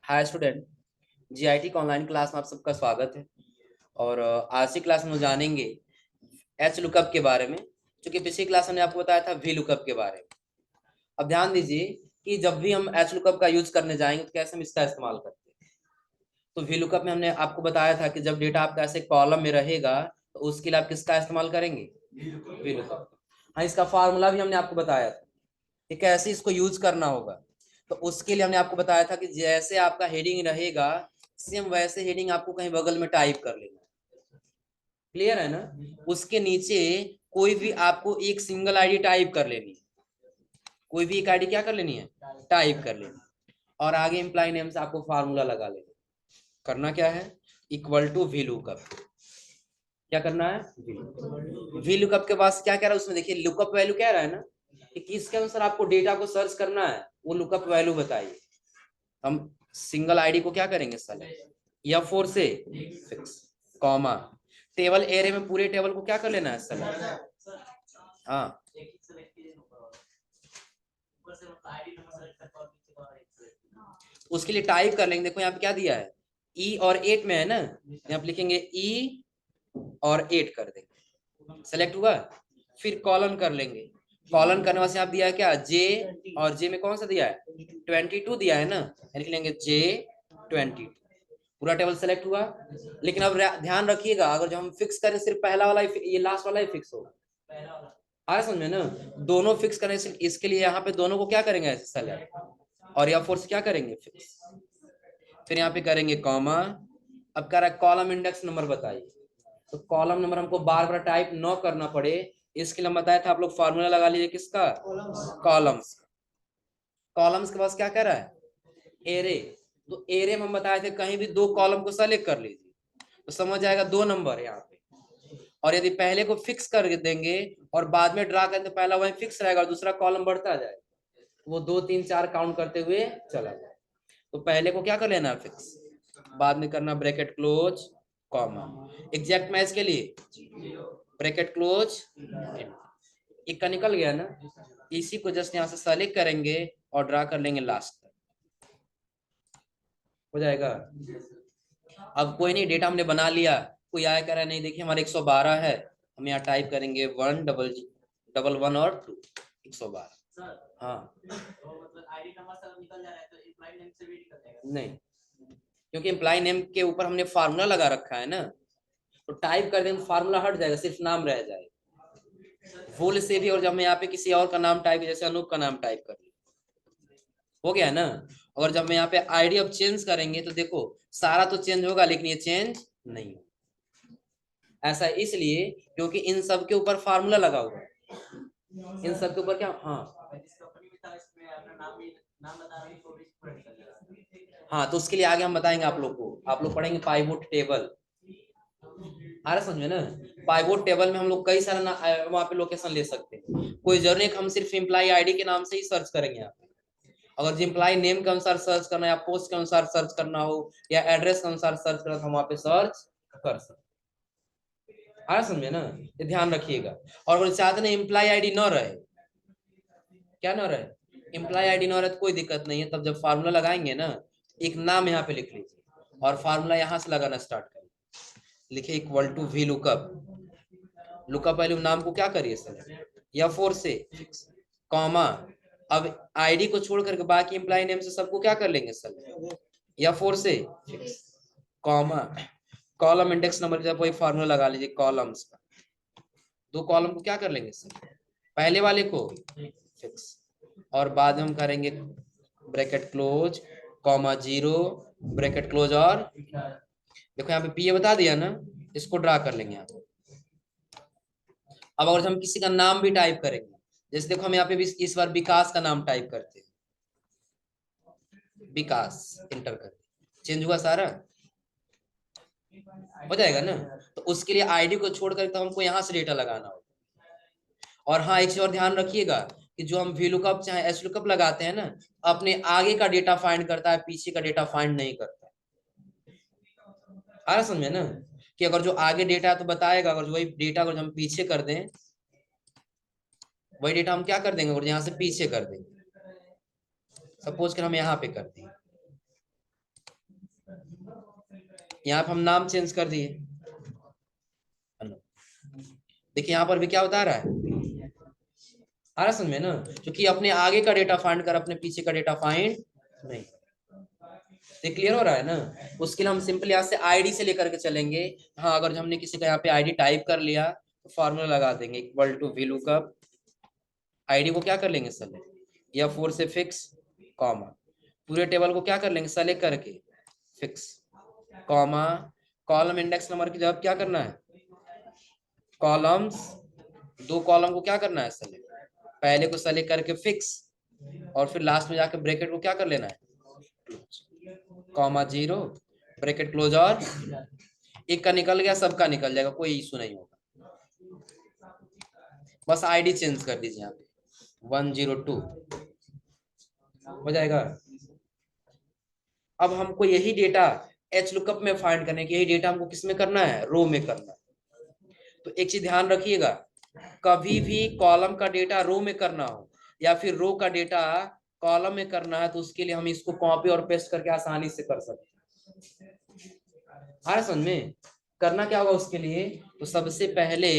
Hi student, GIT का online class में आप सबका स्वागत है। और आज की क्लास में हम जानेंगे एच लुकअप के बारे में, जो कि पिछली क्लास में हमने आपको बताया था वी लुकअप के बारे में। अब ध्यान दीजिए कि जब भी हम एच लुकअप का यूज करने जाएंगे तो कैसे हम इसका इस्तेमाल करते हैं। तो वी लुकअप में हमने आपको बताया था कि जब डेटा आपका ऐसे कॉलम में रहेगा तो उसके लिए आप किसका इस्तेमाल करेंगे, वी लुकअप। हाँ, इसका फार्मूला भी हमने आपको बताया था कि कैसे इसको यूज करना होगा। तो उसके लिए हमने आपको बताया था कि जैसे आपका हेडिंग रहेगा सेम वैसे हेडिंग आपको कहीं बगल में टाइप कर लेना। क्लियर है ना? उसके नीचे कोई भी आपको एक सिंगल आईडी टाइप कर लेनी है। कोई भी एक आईडी क्या कर लेनी है, टाइप कर लेनी है। और आगे इम्प्लाई नेम से आपको फार्मूला लगा लेना। करना क्या है, इक्वल टू वी लुकअप। क्या करना है, वी लुकअप के पास क्या कह रहा है उसमें, देखिए लुकअप वैल्यू कह रहा है ना कि किसके अनुसार आपको डेटा को सर्च करना है, वो लुकअप वैल्यू बताइए। हम सिंगल आईडी को क्या करेंगे, सेलेक्ट या फोर से फिक्स, कॉमा टेबल एरे में पूरे टेबल को क्या कर लेना है, सेलेक्ट। हाँ, उसके लिए टाइप कर लेंगे। देखो यहाँ पे क्या दिया है, ई और 8 में है ना, यहाँ पे लिखेंगे ई और 8 कर देंगे, सेलेक्ट हुआ। फिर कॉलन कर लेंगे। कॉलन करने वास्ते यहाँ दिया है क्या, जे, और जे में कौन सा दिया है, 22 दिया है ना, लिख लेंगे जे 22। पूरा टेबल सेलेक्ट हुआ। लेकिन अब ध्यान रखिएगा, अगर जो हम फिक्स करें सिर्फ पहला वाला ही, ये लास्ट वाला ही फिक्स होगा। आया समझ में ना? दोनों फिक्स करने से इसके लिए यहाँ पे दोनों को क्या करेंगे, ऐसे सेलेक्ट और या फोर्स क्या करेंगे, फिक्स। फिर यहाँ पे करेंगे कॉमा। अब कह रहा है कॉलम इंडेक्स नंबर बताइए। तो कॉलम नंबर हमको बार बार टाइप न करना पड़े, इसके लिए बताया था आप लोग फार्मूला लगा लीजिए किसका, कॉलम्स। कॉलम्स के पास क्या कह रहा है, एरे। तो एरे में हम बताए थे कहीं भी दो कॉलम को सेलेक्ट कर लीजिए तो समझ जाएगा 2 नंबर यहाँ पे। और यदि पहले को फिक्स कर देंगे और बाद में ड्रा करें तो पहला वही फिक्स रहेगा और दूसरा कॉलम बढ़ता जाएगा, वो 2 3 4 काउंट करते हुए चला जाए। तो पहले को क्या कर लेना है, फिक्स, बाद में करना bracket close, comma. Exact match के लिए ब्रैकेट क्लोज, एक का निकल गया ना, इसी को जस्ट यहाँ से सेलेक्ट करेंगे और ड्रा कर लेंगे लास्ट तक, हो जाएगा। अब कोई नहीं, डेटा हमने बना लिया, कोई आया कह रहा है नहीं देखिए हमारे 112 है, हम यहाँ टाइप करेंगे 1 डबल 1 और 2, 112। हाँ, नहीं, क्योंकि एम्प्लॉय नेम के ऊपर हमने फार्मूला लगा रखा है ना, तो टाइप कर देंगे फार्मूला हट जाएगा, सिर्फ नाम रह जाएगा। भूल से भी, और जब मैं यहाँ पे किसी और का नाम टाइप, जैसे अनूप का नाम टाइप कर, हो गया ना। और जब मैं यहाँ पे आईडी अब चेंज करेंगे तो देखो सारा तो चेंज होगा लेकिन ये चेंज नहीं होगा। ऐसा इसलिए क्योंकि इन सब के ऊपर फार्मूला लगा हुआ है। इन सब के ऊपर क्या, हाँ हाँ, तो उसके लिए आगे हम बताएंगे आप लोग को, आप लोग पढ़ेंगे पाइवोट टेबल। आ रहा समझ में ना? पाइवोट टेबल में हम लोग कई सारा वहां पे लोकेशन ले सकते हैं। कोई जरूरी हम सिर्फ एम्प्लॉय आईडी के नाम से ही सर्च करेंगे यहाँ पे। अगर एम्प्लॉय नेम के अनुसार सर्च करना है या पोस्ट के अनुसार सर्च करना हो या एड्रेस के अनुसार सर्च करना, तो हम वहां पे सर्च कर सकते। आ समझे ना? ये ध्यान रखिएगा। और अगर चाहते ना एम्प्लॉय आईडी न रहे, क्या न रहे, एम्प्लॉय आईडी न रहे तो कोई दिक्कत नहीं है। तब जब फार्मूला लगाएंगे ना, एक नाम यहाँ पे लिख लीजिए और फार्मूला यहाँ से लगाना स्टार्ट करिए। लिखे equal to V lookup. Lookup value नाम को क्या करिए सर, या फोर से फिक्स, कॉमा। अब आईडी को छोड़ करके बाकी एम्प्लॉय नेम से सबको क्या कर लेंगे सर, या फोर से fix, comma. Column index number जब वही फार्मूला लगा लीजिए कॉलम्स का। दो कॉलम को क्या कर लेंगे सर, पहले वाले को फिक्स और बाद में हम करेंगे bracket close, comma 0 bracket close. और देखो यहाँ पे पी बता दिया ना, इसको ड्रा कर लेंगे यहाँ पे। अब अगर हम किसी का नाम भी टाइप करेंगे, जैसे देखो हम यहाँ पे भी इस बार विकास का नाम टाइप करते हैं, विकास इंटर करते, चेंज हुआ सारा, हो जाएगा ना। तो उसके लिए आईडी को छोड़कर तो हमको यहाँ से डेटा लगाना होगा। और हाँ, एक चीज और ध्यान रखिएगा कि जो हम वी लुकअप चाहे एच लुकअप लगाते हैं ना, अपने आगे का डेटा फाइंड करता है, पीछे का डेटा फाइंड नहीं करता। आ रहा समझे ना, कि अगर जो आगे डेटा है तो बताएगा, अगर वही डेटा अगर हम पीछे कर दें, वही डेटा हम क्या कर देंगे, अगर यहाँ से पीछे कर देंगे, सपोज कर हम यहाँ पे कर दें, यहाँ पे हम नाम चेंज कर दिए। देखिए यहाँ पर भी क्या बता रहा है, आ रहा समझ में ना, क्योंकि अपने आगे का डेटा फाइंड कर, अपने पीछे का डेटा फाइंड नहीं। ये क्लियर हो रहा है ना। उसके लिए हम सिंपल यहाँ से आईडी से लेकर के चलेंगे। हाँ, अगर हमने किसी का यहाँ पे आईडी टाइप कर लिया तो फॉर्मूला लगा देंगे इक्वल टू VLOOKUP। आईडी को क्या कर लेंगे सेलेक्ट, या 4 से फिक्स कॉमा, पूरे टेबल को क्या कर लेंगे सेलेक्ट करके fix comma, column index number की जगह क्या करना है कॉलम्स, 2 कॉलम को क्या करना है सेलेक्ट, पहले को सेलेक्ट करके फिक्स और फिर लास्ट में जाकर ब्रैकेट को क्या कर लेना है कॉमा 0 ब्रैकेट क्लोज, और एक का निकल गया सबका निकल जाएगा, कोई इशू नहीं होगा। बस आईडी चेंज कर दीजिए यहाँ पे 102 हो जाएगा। अब हमको यही डेटा HLOOKUP में फाइंड करने की, यही डेटा हमको किस में करना है रो में करना है। तो एक चीज ध्यान रखिएगा, कभी भी कॉलम का डेटा रो में करना हो या फिर रो का डेटा कॉलम में करना है तो उसके लिए हम इसको कॉपी और पेस्ट करके आसानी से कर सकते हैं। आ समझ में, करना क्या होगा उसके लिए, तो सबसे पहले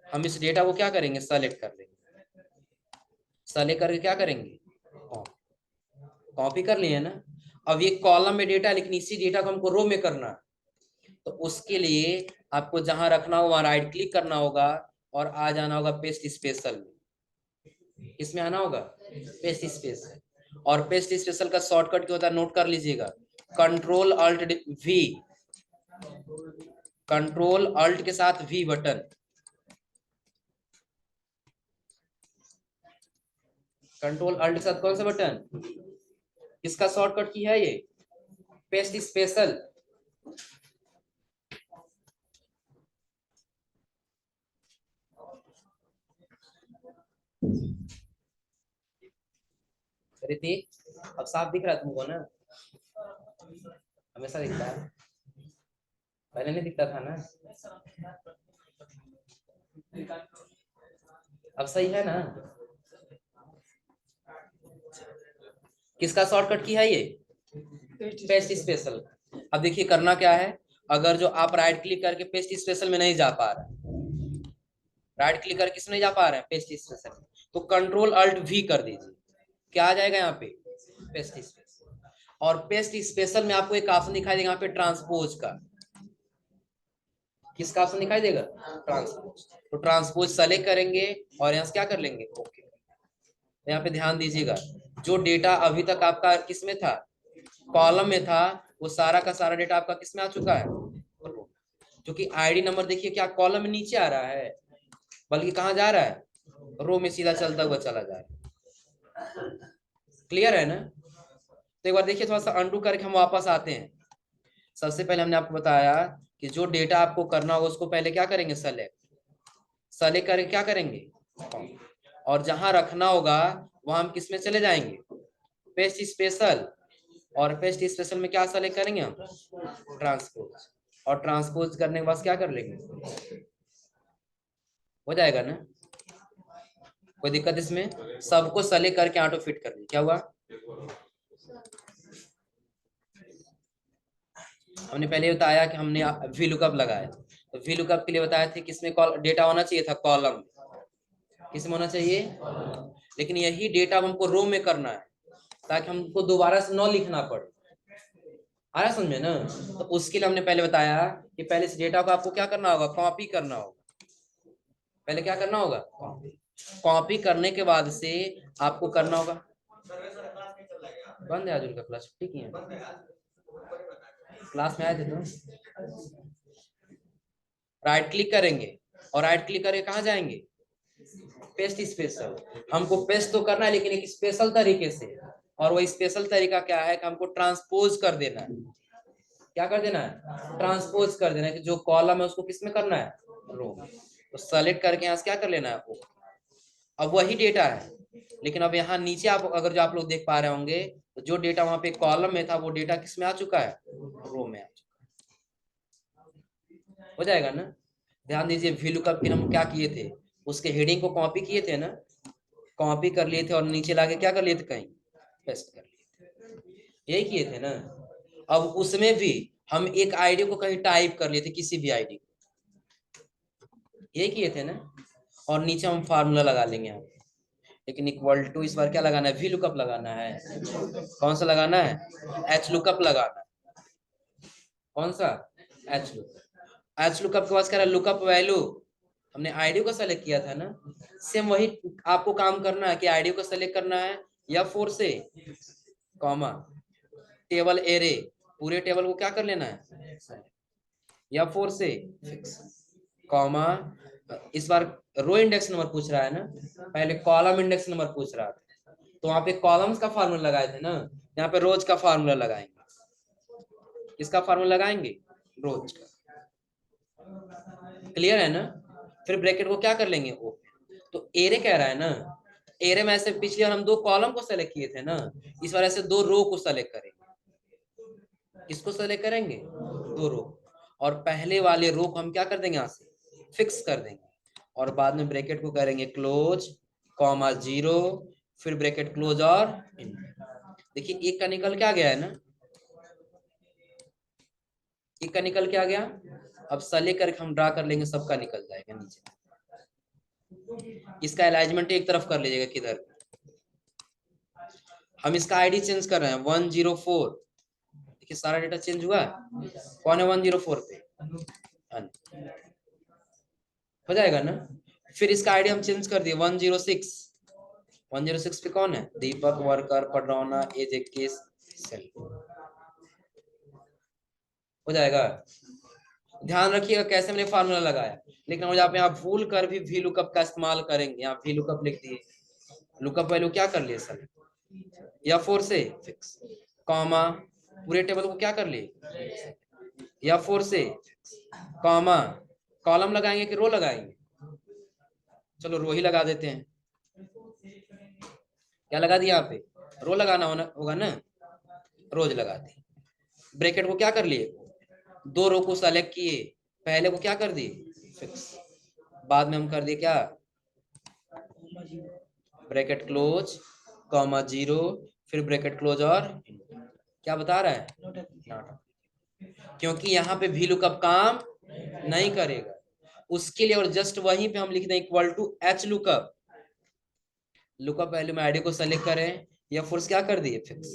हम इस डेटा को क्या करेंगे सेलेक्ट कर लेंगे, सेलेक्ट करके क्या करेंगे कॉपी कर लिए ना। अब ये कॉलम में डेटा, लेकिन इसी डेटा को हमको रो में करना है, तो उसके लिए आपको जहां रखना हो वहां राइट क्लिक करना होगा और आ जाना होगा पेस्ट स्पेशल में। इसमें आना होगा पेस्ट स्पेशल, और पेस्ट स्पेशल का शॉर्टकट क्या होता है नोट कर लीजिएगा, control alt V, control alt के साथ V बटन, कंट्रोल अल्ट के साथ कौन सा बटन, किसका शॉर्टकट की है ये पेस्ट स्पेशल। रिति अब साफ दिख रहा है तुमको ना, हमेशा दिखता है, पहले नहीं दिखता था ना, अब सही है ना। किसका शॉर्टकट की है ये पेस्ट स्पेशल। अब देखिए करना क्या है, अगर जो आप राइट क्लिक करके पेस्ट स्पेशल में नहीं जा पा रहे, राइट क्लिक करके किस नहीं जा पा रहे हैं पेस्ट स्पेशल में, तो कंट्रोल अल्ट V कर दीजिए, क्या आ जाएगा यहाँ पे पेस्ट स्पेशल। और पेस्ट स्पेशल में आपको एक ऑप्शन दिखाई देगा यहाँ पे ट्रांसपोज का, किसका ऑप्शन दिखाई देगा ट्रांसपोज, तो ट्रांसपोज सेलेक्ट करेंगे और यहाँ से क्या कर लेंगे ओके। यहाँ पे ध्यान दीजिएगा, जो डेटा अभी तक आपका किस में था कॉलम में था, वो सारा का सारा डेटा आपका किस में आ चुका है, क्योंकि आईडी नंबर देखिए क्या कॉलम में नीचे आ रहा है, बल्कि कहाँ जा रहा है रो में सीधा चलता हुआ चला जा रहा है। क्लियर है ना। तो एक बार देखिए थोड़ा सा अंडू करके हम वापस आते हैं। सबसे पहले हमने आपको बताया कि जो डेटा आपको करना होगा उसको पहले क्या करेंगे सेलेक्ट, सेलेक्ट करके क्या करेंगे और जहां रखना होगा वहां हम किस में चले जाएंगे पेस्ट स्पेशल, और पेस्ट स्पेशल में क्या सेलेक्ट करेंगे हम ट्रांसपोज, और ट्रांसपोज करने के बाद क्या कर लेंगे हो जाएगा ना, कोई दिक्कत इसमें, सबको सेलेक्ट करके ऑटो फिट कर क्या हुआ। हमने पहले बताया कि हमने VLOOKUP लगाया, तो VLOOKUP के लिए बताया थे किसमें डेटा होना चाहिए था कॉलम, किसमें होना चाहिए, लेकिन यही डेटा हमको रो में करना है ताकि हमको दोबारा से न लिखना पड़े। आ रहा समझ में ना। तो उसके लिए हमने पहले बताया कि पहले इस डेटा को आपको क्या करना होगा कॉपी करना होगा, पहले क्या करना होगा कॉपी करने के बाद से आपको करना होगा, बंद है आज उनका क्लास, छुट्टी की है, क्लास में आए थे तो राइट क्लिक करेंगे और राइट क्लिक करके कहाँ जाएंगे पेस्ट स्पेशल। हमको पेस्ट तो करना है लेकिन एक स्पेशल तरीके से, और वो स्पेशल तरीका क्या है कि हमको ट्रांसपोज कर देना है, क्या कर देना है ट्रांसपोज कर देना है, कि जो कॉलम है उसको किसमें करना है रो में, तो सेलेक्ट करके यहाँ से क्या कर लेना है अब वही डेटा है, लेकिन अब यहाँ नीचे आप अगर जो आप लोग देख पा रहे होंगे तो जो डेटा वहां पे कॉलम में था वो डेटा किस में आ चुका है रो में आ चुका है। हो जाएगा ना। ध्यान दीजिए VLOOKUP के हम क्या किए थे, उसके हेडिंग को कॉपी किए थे ना, कॉपी कर लिए थे और नीचे लाके क्या कर लिए थे कहीं पेस्ट कर लिए थे, यही किए थे ना। अब उसमें भी हम एक आईडी को कहीं टाइप कर लिए थे, किसी भी आईडी ये किए थे ना, और नीचे हम फार्मूला लगा लेंगे यहाँ, लेकिन इक्वल टू इस बार क्या लगाना है, वी लुकअप लगाना है। कौन सा लगाना है, एच लुकअप लगाना है। कौन सा, एच लुकअप। एच लुकअप के पास कह रहा है लुकअप वैल्यू, हमने आईडी को सेलेक्ट किया था ना, सेम वही आपको काम करना है कि आईडी को सेलेक्ट करना है या फोर से कॉमा टेबल एरे, पूरे टेबल को क्या कर लेना है या फोर से फिक्स कॉमा, इस बार रो इंडेक्स नंबर पूछ रहा है ना, पहले कॉलम इंडेक्स नंबर पूछ रहा था, तो वहां पे कॉलम्स का फार्मूला लगाए थे ना, यहाँ पे रोज का फार्मूला लगाएंगे। किसका फार्मूला लगाएंगे, रोज का। क्लियर है ना। फिर ब्रैकेट को क्या कर लेंगे, ओपन। तो एरे कह रहा है ना, एरे में ऐसे पिछली बार हम दो कॉलम को सेलेक्ट किए थे ना, इस बार ऐसे दो रो को सेलेक्ट करेंगे। किसको सेलेक्ट करेंगे, दो रो, और पहले वाले रो को हम क्या कर देंगे, यहाँ से फिक्स कर देंगे, और बाद में ब्रैकेट को करेंगे क्लोज कॉमा 0, फिर ब्रैकेट क्लोज और देखिए एक का निकल क्या गया है ना, एक का निकल क्या गया। अब सेलेक्ट करके हम ड्रा कर लेंगे, सबका निकल जाएगा नीचे। इसका अलाइनमेंट एक तरफ कर लीजिएगा, किधर हम इसका आईडी चेंज कर रहे हैं 104, देखिए सारा डेटा चेंज हुआ है। कौन है 104 पे, हो जाएगा ना। फिर इसका आईडी हम चेंज कर दिए 106, 106 पे कौन है, Deepak worker Padrauna as a case sell, हो जाएगा। ध्यान रखिएगा कैसे मैंने फार्मूला लगाया, लेकिन मुझे आप यहाँ भूल कर भी वी लुकअप का इस्तेमाल करेंगे, यहाँ वी लुकअप लिख दिए, लुकअप वैल्यू क्या कर लिए सर, या फोर से फिक्स कॉमा पूरे टेबल को क्या कर लिए, या फोर से कॉमा कॉलम लगाएंगे कि रो लगाएंगे, चलो रो ही लगा देते हैं। क्या लगा दिया यहाँ पे, रो लगाना होगा ना, रोज लगा दी। ब्रैकेट को क्या कर लिए, दो रो को सेलेक्ट किए, पहले को क्या कर दिए फिक्स, बाद में हम कर दिए क्या, ब्रैकेट क्लोज कॉमा 0, फिर ब्रैकेट क्लोज और क्या बता रहा है नॉट, क्योंकि यहाँ पे वी लुकअप काम नहीं करेगा, उसके लिए और जस्ट वहीं पे हम लिख दें equal to H lookup, lookup value में आईडी को सेलेक्ट करें या फोर्स क्या कर दिए फिक्स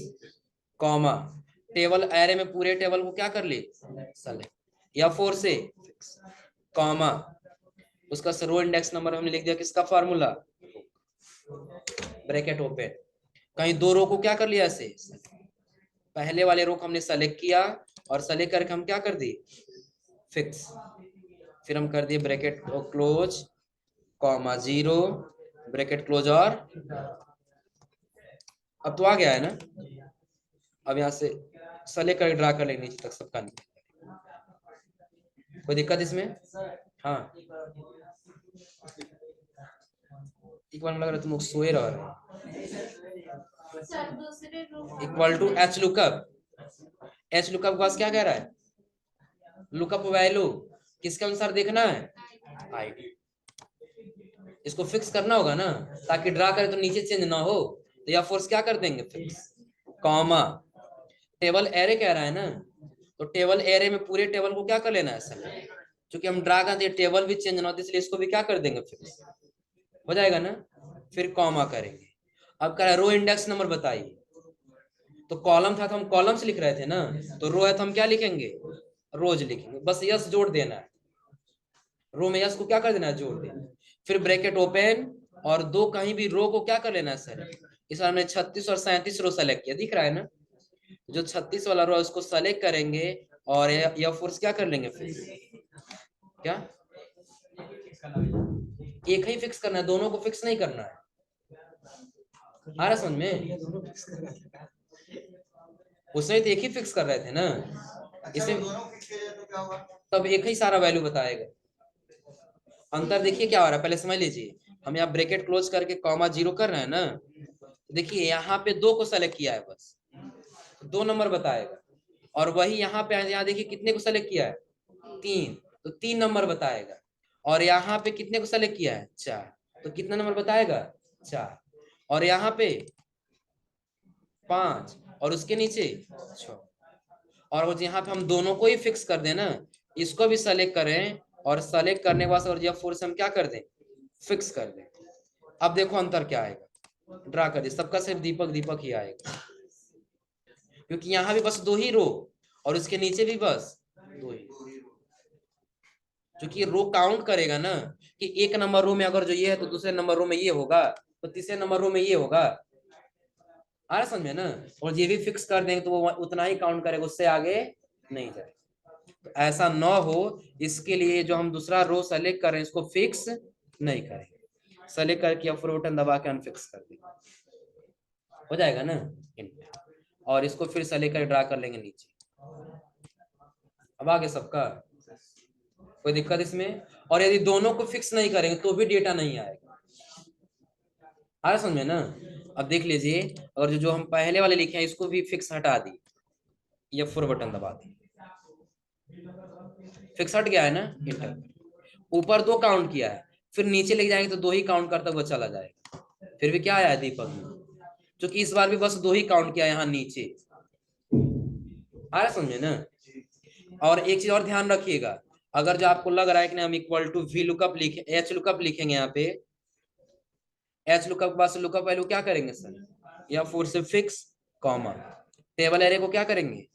कॉमा टेबल एरे में पूरे टेबल को क्या कर लिए सेलेक्ट या फोर से फिक्स कॉमा उसका रो इंडेक्स नंबर हमने लिख दिया, किसका फार्मूला, ब्रैकेट ओपन, कहीं दो रो को क्या कर लिया ऐसे, पहले वाले रो को हमने सेलेक्ट किया और सेलेक्ट करके हम क्या कर दिए फिक्स, फिर हम कर दिए ब्रैकेट को क्लोज कॉमा 0 ब्रैकेट क्लोज और अब तो आ गया है ना। अब यहाँ से सेलेक्ट करके ड्रा कर लेंगे नीचे तक सबका, कोई दिक्कत इसमें, हाँ एक बार लग रहा है तुम लोग सोए रह रहे हो। Equal to H lookup, H lookup के पास क्या कह रहा है, लुकअप वैल्यू किसके अनुसार देखना है, आईडी, इसको फिक्स करना होगा ना, ताकि ड्रा करे तो नीचे चेंज ना हो, तो या फोर्स क्या कर देंगे फिक्स कॉमा टेबल एरे कह रहा है ना, तो टेबल एरे में पूरे टेबल को क्या कर लेना है सर, क्योंकि हम ड्रा करते हैं टेबल भी चेंज ना होती, इसलिए इसको भी क्या कर देंगे फिक्स, हो जाएगा ना। फिर कॉमा करेंगे, अब कह रहा है रो इंडेक्स नंबर बताइए, तो कॉलम था तो हम कॉलम से लिख रहे थे ना, तो रो है तो हम क्या लिखेंगे, रोज लिखेंगे, बस यस जोड़ देना है, रो में यस को क्या कर देना है, जोड़ देना। फिर ब्रैकेट ओपन और दो कहीं भी रो को क्या कर लेना है सर, इस बार हमने 36 और 37 रो सेलेक्ट किया, दिख रहा है ना, जो 36 वाला रो उसको सेलेक्ट करेंगे और यह फोर्स क्या कर लेंगे, फिर क्या एक ही फिक्स करना है, दोनों को फिक्स नहीं करना है, आ रहा समझ में, उसमें तो एक ही फिक्स कर रहे थे ना, इसे तब एक ही सारा वैल्यू बताएगा। अंतर देखिए क्या हो रहा है, पहले समझ लीजिए, हम यहाँ ब्रैकेट क्लोज करके कॉमा 0 कर रहे हैं ना, देखिए यहाँ पे दो को सेलेक्ट किया है, बस 2 नंबर बताएगा, और वही यहाँ पे यहाँ देखिए कितने को सेलेक्ट किया है 3, तो 3 नंबर बताएगा, और यहाँ पे कितने को सेलेक्ट किया है 4, तो कितना नंबर बताएगा 4, और यहाँ पे 5 और उसके नीचे 6, और वो यहाँ पे हम दोनों को ही फिक्स कर दें ना, इसको भी सेलेक्ट करें और सेलेक्ट करने के बाद और F4 से हम क्या कर दें, फिक्स कर दें। अब देखो अंतर क्या आएगा, ड्रा कर दे, सबका सिर्फ दीपक दीपक ही आएगा, क्योंकि यहाँ भी बस 2 ही रो और उसके नीचे भी बस 2 ही, क्योंकि रो काउंट करेगा ना कि 1 नंबर रो में अगर जो ये है तो दूसरे नंबर रो में ये होगा, तो तीसरे नंबर रो में ये होगा, आ रहा समझे ना। और ये भी फिक्स कर देंगे तो वो उतना ही काउंट करेगा, उससे आगे नहीं जाएगा। तो ऐसा ना हो इसके लिए जो हम दूसरा रो सेलेक्ट कर रहे हैं इसको फिक्स नहीं करेंगे, सेलेक्ट करके F4 बटन दबा के अनफिक्स कर देंगे, हो जाएगा ना। और इसको फिर सेलेक्ट कर ड्रा कर लेंगे नीचे। अब आगे सबका कोई दिक्कत इसमें। और यदि दोनों को फिक्स नहीं करेंगे तो भी डेटा नहीं आएगा, आ समझ में ना। अब देख लीजिए, और जो हम पहले वाले लिखे हैं इसको भी फिक्स हटा दी, F4 बटन दबा दी, फिक्स हट गया है ना, इंटर। ऊपर 2 काउंट किया है, फिर नीचे लेके जाएंगे तो 2 ही काउंट करता हुआ चला जाएगा, फिर भी क्या आया दीपक में, क्योंकि इस बार भी बस 2 ही काउंट किया यहाँ नीचे, आ रहा समझे ना। और एक चीज और ध्यान रखिएगा, अगर जो आपको लग रहा है कि हम इक्वल टू वी लुकअप लिखे, एच लुकअप लिखेंगे, यहाँ पे एच लुकअप के पास लुकअप वैल्यू क्या करेंगे सर, F4 से फिक्स कॉमा, टेबल एरे को क्या करेंगे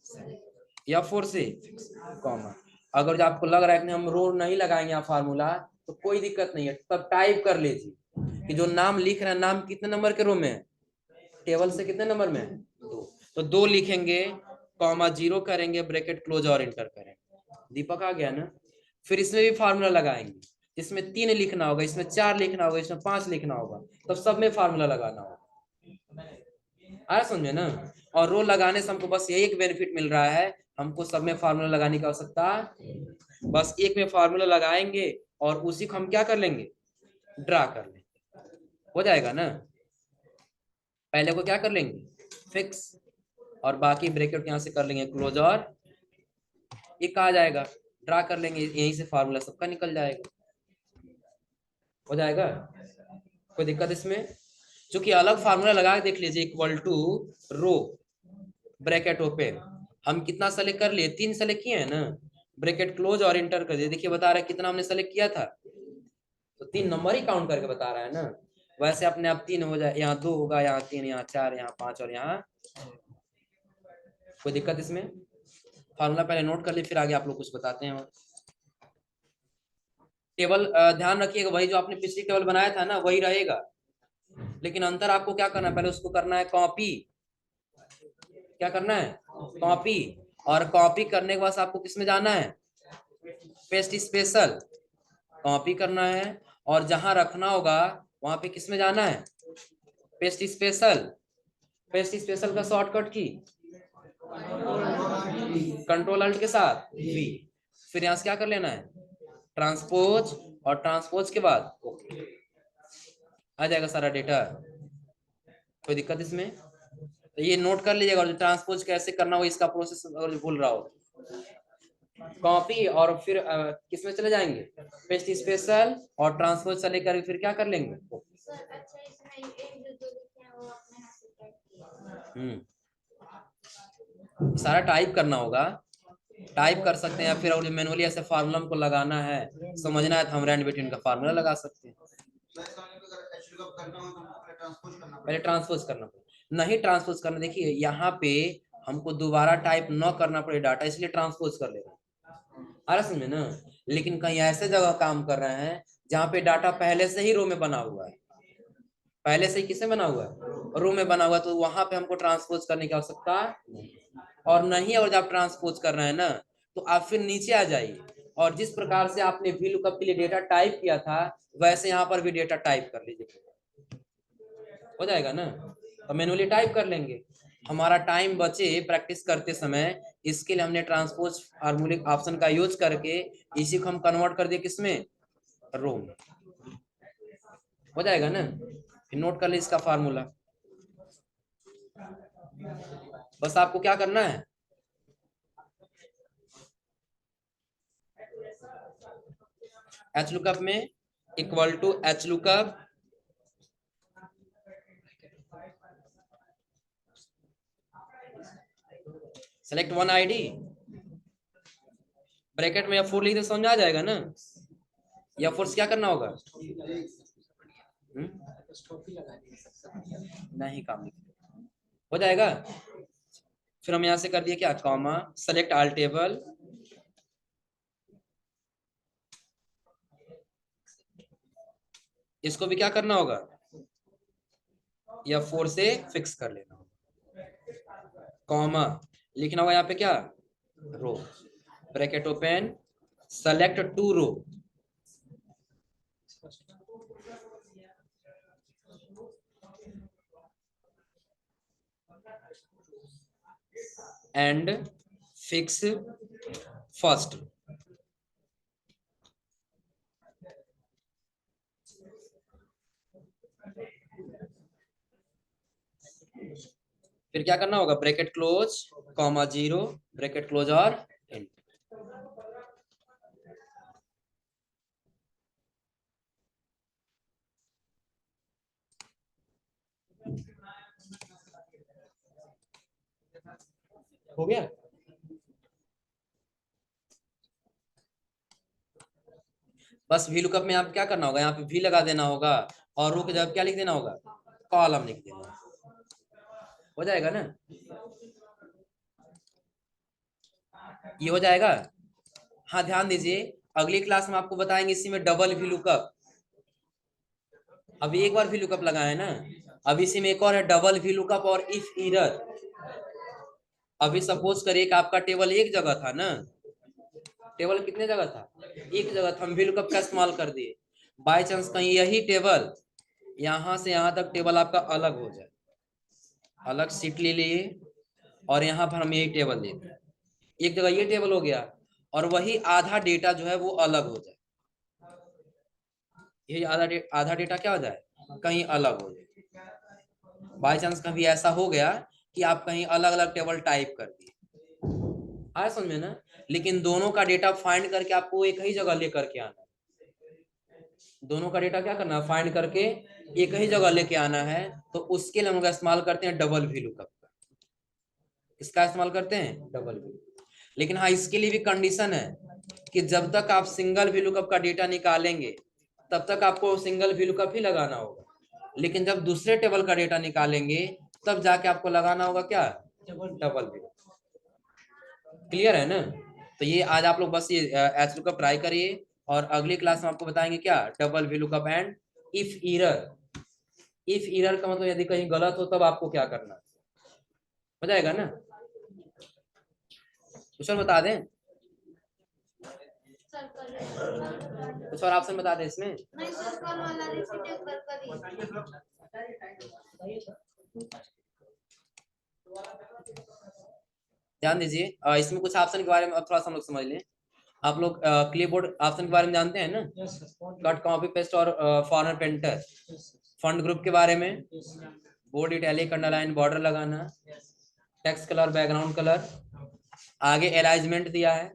F4 से फिक्स कॉमा। अगर जो आपको लग रहा है कि हम रो नहीं लगाएंगे यहाँ फार्मूला, तो कोई दिक्कत नहीं है, तब टाइप कर लीजिए कि जो नाम लिख रहे हैं नाम कितने नंबर के रो में है, टेबल से कितने नंबर में है 2, तो 2 लिखेंगे, कॉमा 0 करेंगे, ब्रैकेट क्लोज और इंटर करेंगे, दीपक आ गया ना। फिर इसमें भी फार्मूला लगाएंगे, इसमें 3 लिखना होगा, इसमें 4 लिखना होगा, इसमें 5 लिखना होगा, तब सब में फार्मूला लगाना होगा, आ समझे ना। और रो लगाने से हमको बस यही एक बेनिफिट मिल रहा है, हमको सब में फार्मूला लगाने की आवश्यकता, बस एक में फार्मूला लगाएंगे और उसी को हम क्या कर लेंगे, ड्रा कर लेंगे, हो जाएगा ना। पहले को क्या कर लेंगे फिक्स, और बाकी ब्रैकेट यहां से कर लेंगे क्लोज और एक आ जाएगा, ड्रा कर लेंगे, यहीं से फार्मूला सबका निकल जाएगा, हो जाएगा। कोई दिक्कत इसमें, क्योंकि अलग फार्मूला लगा के देख लीजिए, equal to row bracket open, हम कितना सेलेक्ट कर लिए, 3 सेलेक्ट किए हैं ना, ब्रैकेट क्लोज और इंटर कर दिए, देखिए बता रहा है कितना हमने सेलेक्ट किया था, तो 3 नंबर ही काउंट करके बता रहा है ना। वैसे अपने आप 3 हो जाए, यहाँ 2 होगा, यहाँ 3, यहाँ 4, यहाँ 5 और यहाँ, कोई दिक्कत इसमें। फार्मूला पहले नोट कर ली, फिर आगे आप लोग कुछ बताते हैं। टेबल ध्यान रखिएगा, वही जो आपने पिछली टेबल बनाया था ना वही रहेगा, लेकिन अंतर आपको क्या करना है, पहले उसको करना है कॉपी, क्या करना है कॉपी, और कॉपी करने के बाद आपको किस में जाना है, पेस्ट स्पेशल, कॉपी करना है, और जहां रखना होगा वहां पे किस में जाना है, पेस्ट स्पेशल, पेस्ट स्पेशल का शॉर्टकट की कंट्रोल अल्ट के साथ वी, फिर यहां से क्या कर लेना है ट्रांसपोज, और ट्रांसपोज के बाद ओके, आ जाएगा सारा डेटा, कोई दिक्कत इसमें। तो ये नोट कर लीजिएगा, और ट्रांसपोज कैसे करना हो इसका प्रोसेस अगर भूल रहा हो, कॉपी और फिर किसमें चले जाएंगे, पेस्ट स्पेशल और ट्रांसपोज चले कर फिर क्या कर लेंगे, सारा टाइप करना होगा, टाइप कर सकते हैं, या फिर और मैनुअली ऐसे फार्मूला को लगाना है, समझना है तो हम रैंड बिटवीन का फार्मूला लगा सकते हैं, पहले ट्रांसपोज करना पड़ेगा, नहीं ट्रांसपोज करना, देखिए यहाँ पे हमको दोबारा टाइप न करना पड़े डाटा, इसलिए ट्रांसपोज कर ले रहे हैं, आ रहा समझ में ना। लेकिन कहीं ऐसे जगह काम कर रहे हैं जहाँ पे डाटा पहले से ही रो में बना हुआ है, पहले से ही किससे बना हुआ है, रो में बना हुआ, तो वहां पे हमको ट्रांसपोज करने की आवश्यकता और नहीं। और जब ट्रांसपोज कर रहे हैं ना, तो आप फिर नीचे आ जाइए, और जिस प्रकार से आपने वी लुकअप के लिए डेटा टाइप किया था वैसे यहाँ पर भी डेटा टाइप कर लीजिए, हो जाएगा ना। तो मैनुअली टाइप कर लेंगे, हमारा टाइम बचे प्रैक्टिस करते समय, इसके लिए हमने ट्रांसपोज फार्मूलिक ऑप्शन का यूज करके इसी को हम कन्वर्ट कर दिए किसमें, रो में, हो जाएगा ना। फिर नोट कर ले इसका फार्मूला, बस आपको क्या करना है, एच लुकअप में equal to H lookup select one ID, bracket में F4 लिख दे, समझ आ जाएगा ना। F4 से क्या करना होगा? नहीं, काम नहीं हो जाएगा। फिर हम यहां से कर दिए क्या, कॉमा, सेलेक्ट ऑल टेबल, इसको भी क्या करना होगा, F4 से फिक्स कर लेना होगा, कॉमा, लिखना होगा यहाँ पे क्या, row, bracket open, select to row, and fix first. फिर क्या करना होगा, bracket close, comma 0, bracket close और एंड। हो गया। बस वी लुकअप में आप क्या करना होगा, यहाँ पे वी लगा देना होगा और रो के जब क्या लिख देना होगा, कॉलम लिख देना, हो जाएगा ना, ये हो जाएगा। हाँ ध्यान दीजिए, अगली क्लास में आपको बताएंगे इसी में डबल वी लुकअप। अभी एक बार वी लुकअप लगाए ना, अब इसी में एक और है डबल वी लुकअप और इफ एरर। अभी सपोज करिए कि आपका टेबल एक जगह था ना, टेबल कितने जगह था, एक जगह था, हम वी लुकअप का इस्तेमाल कर दिए। बाय चांस कहीं यही टेबल यहां से यहां तक टेबल आपका अलग हो जाए, अलग सीट ले लिए और यहाँ पर हम यही टेबल लेते हैं, एक जगह ये टेबल हो गया और वही आधा डेटा जो है वो अलग हो जाए, यही आधा डेटा क्या हो जाए, कहीं अलग हो जाए। बाय चांस कभी ऐसा हो गया कि आप कहीं अलग अलग टेबल टाइप कर दिए, आया समझ में ना, लेकिन दोनों का डेटा फाइंड करके आपको एक ही जगह लेकर के आना है, दोनों का डेटा क्या करना है, फाइंड करके एक ही जगह लेके आना है। तो उसके लिए हम लोग इस्तेमाल करते हैं डबल वी लुकअप का, इसका इस्तेमाल करते हैं डबल वी। लेकिन हाँ, इसके लिए भी कंडीशन है कि जब तक आप सिंगल वी लुकअप का डेटा निकालेंगे तब तक आपको सिंगल वी लुकअप ही लगाना होगा, लेकिन जब दूसरे टेबल का डेटा निकालेंगे तब जाके आपको लगाना होगा क्या, डबल वी। क्लियर है ना। तो ये आज आप लोग बस ये एच लुकअप ट्राई करिए और अगली क्लास में आपको बताएंगे क्या, double V lookup and if error. If error का मतलब यदि कहीं गलत हो तब आपको क्या करना है, हो जाएगा ना। कुछ और बता दें, कुछ और ऑप्शन बता दें इसमें। नहीं सर, कल वाला रिपीट एक बार करिए। ध्यान दीजिए, इसमें कुछ ऑप्शन के बारे में अब थोड़ा सा हम लोग समझ लें। आप लोग क्लिपबोर्ड ऑप्शन के बारे में जानते हैं ना, कट, कॉपी पेस्ट और फॉर्मेट पेंटर, फंड ग्रुप के बारे में, बोल्ड, इटैलिक, अंडरलाइन, बॉर्डर लगाना, टेक्स्ट कलर, बैकग्राउंड कलर, आगे अलाइनमेंट दिया है,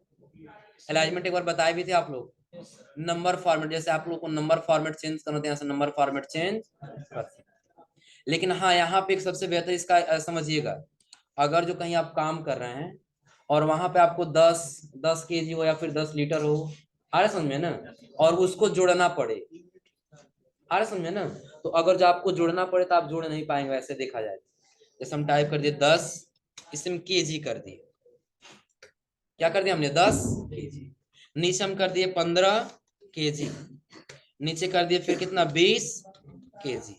अलाइनमेंट एक बार बताए भी थे आप लोग, नंबर फॉर्मेट, जैसे आप लोग को नंबर फॉर्मेट चेंज करना होता है, नंबर फॉर्मेट चेंज करते हैं। लेकिन हाँ, यहाँ पे एक सबसे बेहतर इसका समझिएगा, अगर जो कहीं आप काम कर रहे हैं और वहां पे आपको 10 केजी हो या फिर 10 लीटर हो, आ रहा समझ में ना, और उसको जोड़ना पड़े, आ रहा समझ में ना, तो अगर जो आपको जोड़ना पड़े तो आप जोड़ नहीं पाएंगे वैसे देखा जाए। जैसे हम टाइप कर दिए 10, इसमें केजी कर दिए, क्या कर दिया हमने 10 केजी, नीचे हम कर दिए 15 केजी, नीचे कर दिए फिर कितना 20 केजी।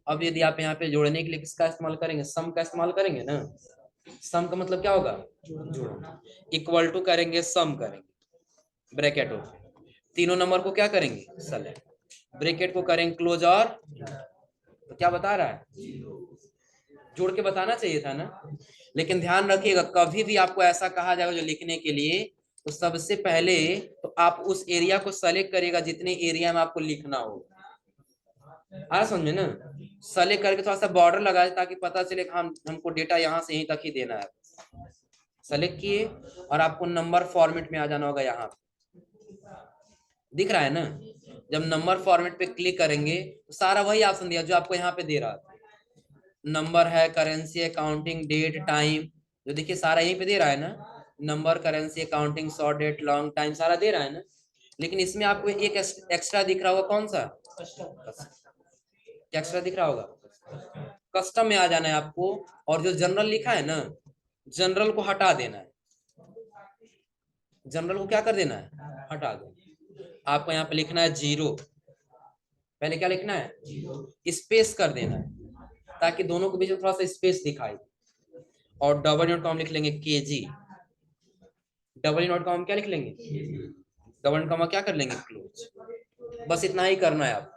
अब यदि आप यहाँ पे जोड़ने के लिए किसका इस्तेमाल करेंगे, सम का इस्तेमाल करेंगे ना। सम का मतलब क्या होगा, जोड़ना, इक्वल टू करेंगे, सम करेंगे, ब्रैकेट ओपन, तीनों नंबर को क्या करेंगे, सेलेक्ट, ब्रैकेट को करेंगे क्लोज और, तो क्या बता रहा है, जोड़ के बताना चाहिए था ना। लेकिन ध्यान रखिएगा, कभी भी आपको ऐसा कहा जाएगा जो लिखने के लिए, तो सबसे पहले तो आप उस एरिया को सेलेक्ट करिएगा जितने एरिया में आपको लिखना हो, आ समझे ना, सेलेक्ट करके थोड़ा सा बॉर्डर लगाए ताकि पता चले कि हमको डेटा यहाँ से यहीं तक ही देना है। सेलेक्ट किए और आपको नंबर फॉर्मेट में आ जाना होगा, यहाँ दिख रहा है ना। जब नंबर फॉर्मेट पे क्लिक करेंगे तो सारा वही ऑप्शन दिया जो आपको यहाँ पे दे रहा था, नंबर है, करेंसी है, काउंटिंग, डेट, टाइम, जो देखिए सारा यहीं पे दे रहा है ना। Number, currency, accounting, short date, long time, सारा दे रहा है ना। लेकिन इसमें आपको एक एक्स्ट्रा दिख रहा होगा, कौन सा? एक्स्ट्रा दिख रहा होगा, कस्टम में आ जाना है आपको। और जो जनरल लिखा है ना, जनरल को हटा देना है। जनरल को क्या कर देना है? हटा देना। आपको यहाँ पे लिखना है 0। पहले क्या लिखना है? स्पेस कर देना है, ताकि दोनों के बीच में थोड़ा सा स्पेस दिखाई। और डबल नोट को हम लिख लेंगे केजी। डबल नोट को हम क्या लिख लेंगे? डबल नोट को हम क्या कर लेंगे? क्लोज। बस इतना ही करना है आप।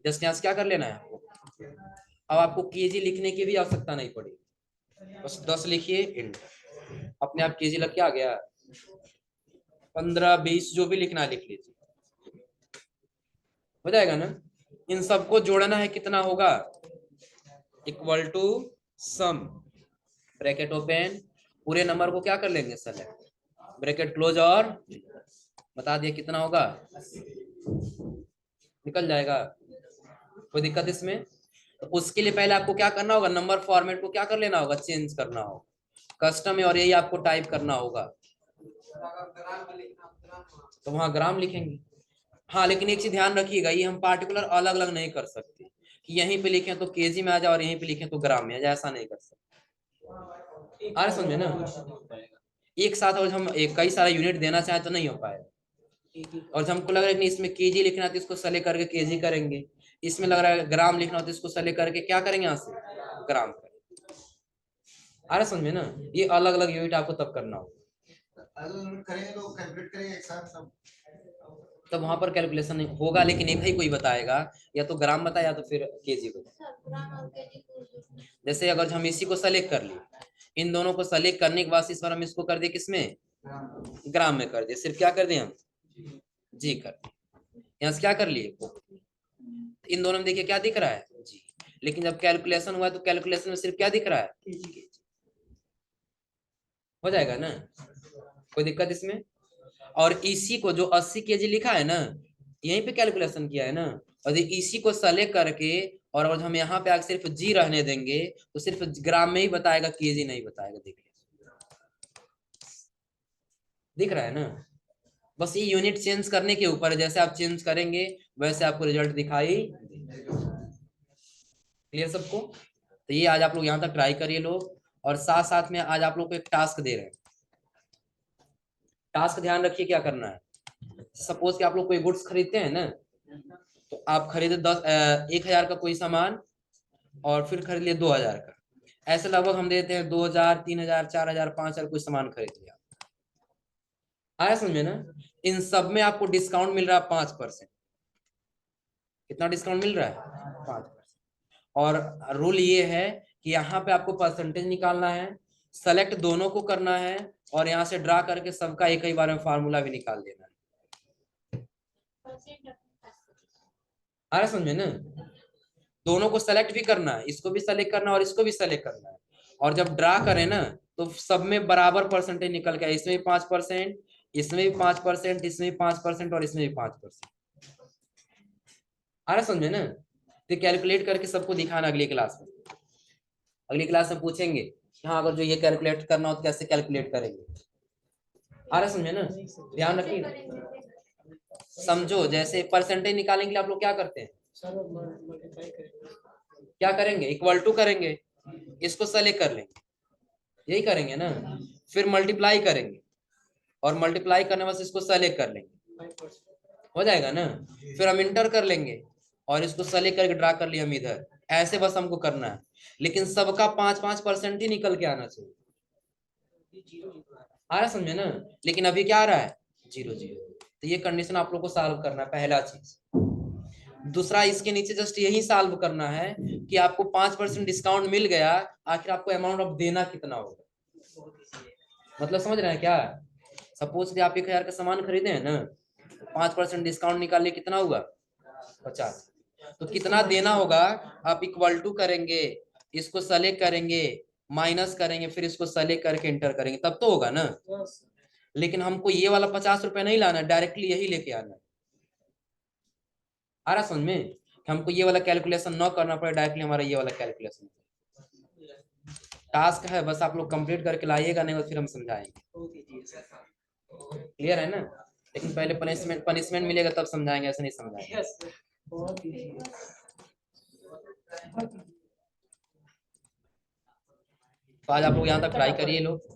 जस्ट यहाँ से क्या कर लेना है आपको। अब आपको केजी लिखने की भी आवश्यकता नहीं पड़ी, बस 10 लिखिए, इंट, अपने आप केजी लग के आ गया। 15, 20 जो भी लिखना है लिख लीजिए, हो जाएगा ना। इन सबको जोड़ना है, कितना होगा? Equal to sum, bracket open, पूरे नंबर को क्या कर लेंगे? सेलेक्ट, ब्रैकेट क्लोज, और बता दिया कितना होगा, निकल जाएगा। कोई दिक्कत इसमें? तो उसके लिए पहले आपको क्या करना होगा? नंबर फॉर्मेट को क्या कर लेना होगा? चेंज करना होगा, कस्टम में, और यही आपको टाइप करना होगा। तो वहां ग्राम लिखेंगे। हाँ, लेकिन एक चीज ध्यान रखिएगा, ये हम पार्टिकुलर अलग अलग नहीं कर सकते कि यहीं पे लिखें तो केजी में आ जाए और यहीं पे लिखें तो ग्राम में आ जाए, ऐसा नहीं कर सकते। आ रहे समझे ना? एक साथ और हम कई सारा यूनिट देना चाहें तो नहीं हो पाएगा। और जब हमको लग रहा है कि इसमें केजी लिखना है तो इसको सेलेक्ट करके केजी करेंगे, इसमें लग रहा है ग्राम लिखना हो तो इसको सेलेक्ट करके क्या करेंगे? यहाँ से ग्राम करेंगे। आ रहा समझ में ना? ये अलग अलग यूनिट आपको तब करना होगा, तब वहां पर कैलकुलेशन होगा। लेकिन एक ही कोई बताएगा, या तो ग्राम बताए या तो फिर केजी को। जैसे अगर हम इसी को सेलेक्ट कर लिए, इन दोनों को सेलेक्ट करने के बाद इस बार हम इसको कर दिए किसमें? ग्राम में कर दिए। सिर्फ क्या कर दिए हम? जी कर दिए। यहाँ से क्या कर लिए? इन दोनों में देखिए क्या दिख रहा है? जी। लेकिन जब कैलकुलेशन हुआ तो कैलकुलेशन में सिर्फ क्या दिख रहा है? हो जाएगा ना? कोई दिक्कत इसमें? और इसी को जो 80 केजी लिखा है ना, यहीं पे कैलकुलेशन किया है ना। और इसी को सेलेक्ट करके, और अगर हम यहाँ पे आगे सिर्फ जी रहने देंगे तो सिर्फ ग्राम में ही बताएगा, केजी नहीं बताएगा। देखिए दिख रहा है ना? बस ये यूनिट चेंज करने के ऊपर है, जैसे आप चेंज करेंगे वैसे आपको रिजल्ट दिखाई। क्लियर सबको? तो ये आज आप लोग यहाँ तक ट्राई करिए लोग। और साथ साथ में आज आप लोग को एक टास्क दे रहे हैं। टास्क ध्यान रखिए क्या करना है। सपोज कि आप लोग कोई गुड्स खरीदते हैं ना, तो आप खरीदे 1000 का कोई सामान, और फिर खरीद लिए 2000 का। ऐसे लगभग हम देते हैं 2000, 3000, 4000, 5000 कोई सामान खरीद लिया। आया समझे ना? इन सब में आपको डिस्काउंट मिल रहा है 5%। कितना डिस्काउंट मिल रहा है? 5%। और रूल ये है कि यहाँ पे आपको परसेंटेज निकालना है, सेलेक्ट दोनों को करना है, और यहाँ से ड्रा करके सबका एक ही बार में फार्मूला भी निकाल देना है। आ रहा समझे ना? दोनों को सेलेक्ट भी करना है, इसको भी सेलेक्ट करना है और इसको भी सेलेक्ट करना है। और जब ड्रा करें ना तो सब में बराबर परसेंटेज निकल के आए, इसमें भी 5%, इसमें भी 5%, इसमें भी 5%, और इसमें भी 5%। आ रहा समझे ना? तो कैलकुलेट करके सबको दिखाना अगली क्लास में। अगली क्लास में पूछेंगे हाँ, अगर जो ये कैलकुलेट करना हो तो कैसे कैलकुलेट करेंगे। आ रहा समझे ना? ध्यान रखिए। समझो, जैसे परसेंटेज निकालने के लिए आप लोग क्या करते हैं? क्या करेंगे? इक्वल टू करेंगे, इसको सेलेक्ट कर लेंगे, यही करेंगे ना। फिर मल्टीप्लाई करेंगे, और मल्टीप्लाई करने में इसको सेलेक्ट कर लेंगे, हो जाएगा ना। फिर हम इंटर कर लेंगे, और इसको सेलेक्ट करके ड्रा कर लिया हम इधर। ऐसे बस हमको करना है, लेकिन सबका 5-5% ही निकल के आना चाहिए। आ रहा समझे ना? लेकिन अभी क्या आ रहा है? 0-0। तो ये कंडीशन आप लोग को सॉल्व करना है, पहला चीज। दूसरा, इसके नीचे जस्ट यही सॉल्व करना है कि आपको 5% डिस्काउंट मिल गया, आखिर आपको अमाउंट ऑफ देना कितना होगा। मतलब समझ रहे हैं क्या? सपोज कि आप 1000 का सामान खरीदे हैं ना, 5% डिस्काउंट निकालने कितना हुआ? 50। तो कितना देना होगा? आप इक्वल टू करेंगे, इसको सेलेक्ट करेंगे, माइनस करेंगे, फिर इसको सेलेक्ट करके इंटर करेंगे, तब तो होगा ना। लेकिन हमको ये वाला 50 रुपए नहीं लाना, डायरेक्टली यही लेके आना है। आ रहा समझ में? हमको ये वाला कैलकुलेशन न करना पड़े, डायरेक्टली हमारा ये वाला कैलकुलेशन। टास्क है, बस आप लोग कंप्लीट करके लाइएगा, नहीं तो फिर हम समझाएंगे। क्लियर है ना? लेकिन पहले पनिशमेंट मिलेगा तब समझाएंगे, ऐसे नहीं समझाएंगे। तो आज आप लोग यहाँ तक ट्राई करिए लोग।